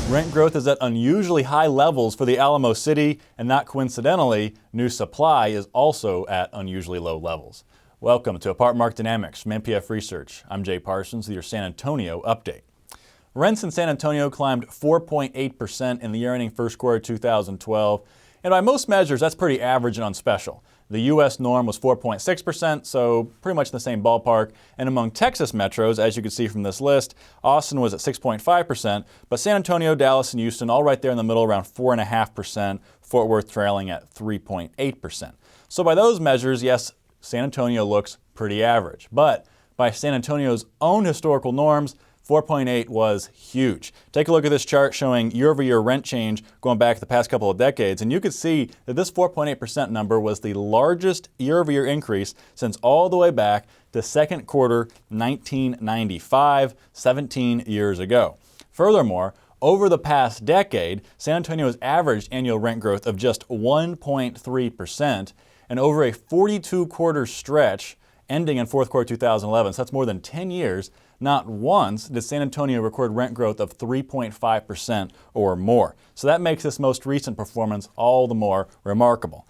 Rent growth is at unusually high levels for the Alamo City, and not coincidentally, new supply is also at unusually low levels. Welcome to Apartment Market Dynamics from NPF Research. I'm Jay Parsons with your San Antonio update. Rents in San Antonio climbed 4.8% in the year ending first quarter 2012, and by most measures, that's pretty average and unspecial. The U.S. norm was 4.6%, so pretty much in the same ballpark. And among Texas metros, as you can see from this list, Austin was at 6.5%, but San Antonio, Dallas, and Houston all right there in the middle, around 4.5%, Fort Worth trailing at 3.8%. So by those measures, yes, San Antonio looks pretty average. But by San Antonio's own historical norms, 4.8 was huge. Take a look at this chart showing year-over-year rent change going back the past couple of decades, and you can see that this 4.8% number was the largest year-over-year increase since all the way back to second quarter 1995, 17 years ago. Furthermore, over the past decade, San Antonio's averaged annual rent growth of just 1.3%, and over a 42-quarter stretch ending in fourth quarter 2011, so that's more than 10 years, not once did San Antonio record rent growth of 3.5% or more. So that makes this most recent performance all the more remarkable.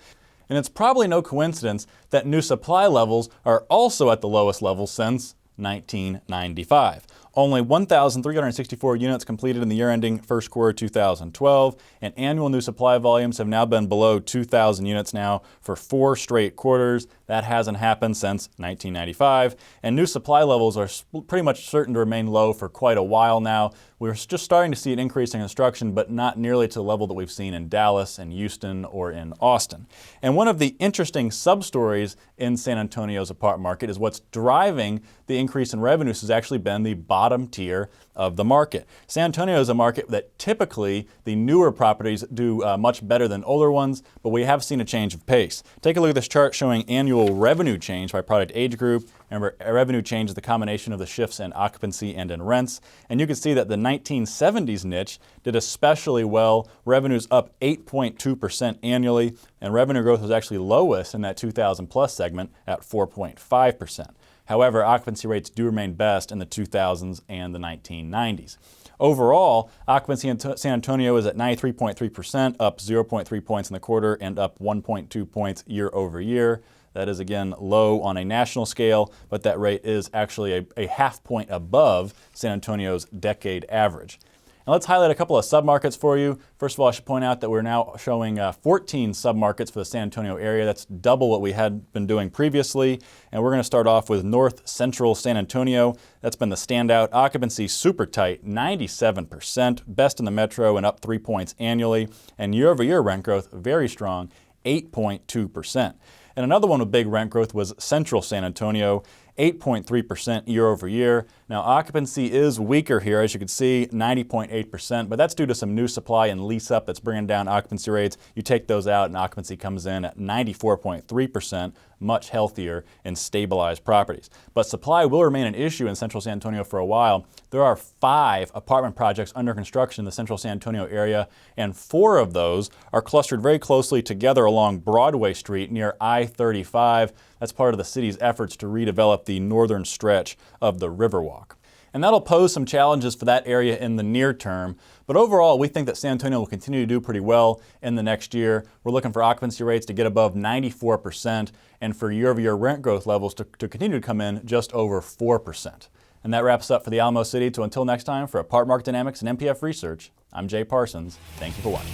And it's probably no coincidence that new supply levels are also at the lowest level since 1995. Only 1,364 units completed in the year ending first quarter 2012, and annual new supply volumes have now been below 2,000 units now for 4 straight quarters. That hasn't happened since 1995, and new supply levels are pretty much certain to remain low for quite a while now. We're just starting to see an increase in construction, but not nearly to the level that we've seen in Dallas and Houston or in Austin. And one of the interesting sub-stories in San Antonio's apartment market is what's driving the increase in revenues has actually been the bottom tier of the market. San Antonio is a market that typically the newer properties do much better than older ones, but we have seen a change of pace. Take a look at this chart showing annual revenue change by product age group. Remember, revenue change is the combination of the shifts in occupancy and in rents. And you can see that the 1970s niche did especially well. Revenues up 8.2% annually, and revenue growth was actually lowest in that 2000 plus segment at 4.5%. However, occupancy rates do remain best in the 2000s and the 1990s. Overall, occupancy in San Antonio is at 93.3%, up 0.3 points in the quarter and up 1.2 points year over year. That is, again, low on a national scale, but that rate is actually a half point above San Antonio's decade average. Now let's highlight a couple of submarkets for you. First of all, I should point out that we're now showing 14 submarkets for the San Antonio area. That's double what we had been doing previously. And we're going to start off with North Central San Antonio. That's been the standout. Occupancy super tight, 97%, best in the metro and up 3 points annually. And year-over-year rent growth, very strong, 8.2%. And another one with big rent growth was Central San Antonio, 8.3% year over year. Now occupancy is weaker here, as you can see, 90.8%, but that's due to some new supply and lease up that's bringing down occupancy rates. You take those out and occupancy comes in at 94.3%, much healthier in stabilized properties. But supply will remain an issue in Central San Antonio for a while. There are 5 apartment projects under construction in the Central San Antonio area, and 4 of those are clustered very closely together along Broadway Street near I-35. That's part of the city's efforts to redevelop the northern stretch of the Riverwalk. And that'll pose some challenges for that area in the near term. But overall, we think that San Antonio will continue to do pretty well in the next year. We're looking for occupancy rates to get above 94% and for year-over-year rent growth levels to continue to come in just over 4%. And that wraps up for the Alamo City. So until next time, for Apartment Market Dynamics and NPF Research, I'm Jay Parsons. Thank you for watching.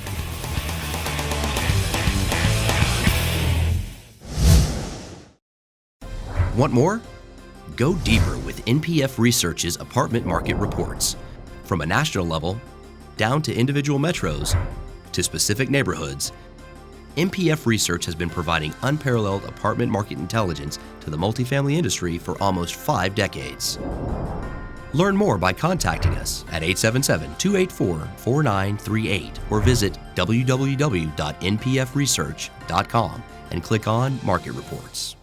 Want more? Go deeper with NPF Research's apartment market reports. From a national level, down to individual metros, to specific neighborhoods, NPF Research has been providing unparalleled apartment market intelligence to the multifamily industry for almost 5 decades. Learn more by contacting us at 877-284-4938 or visit www.npfresearch.com and click on Market Reports.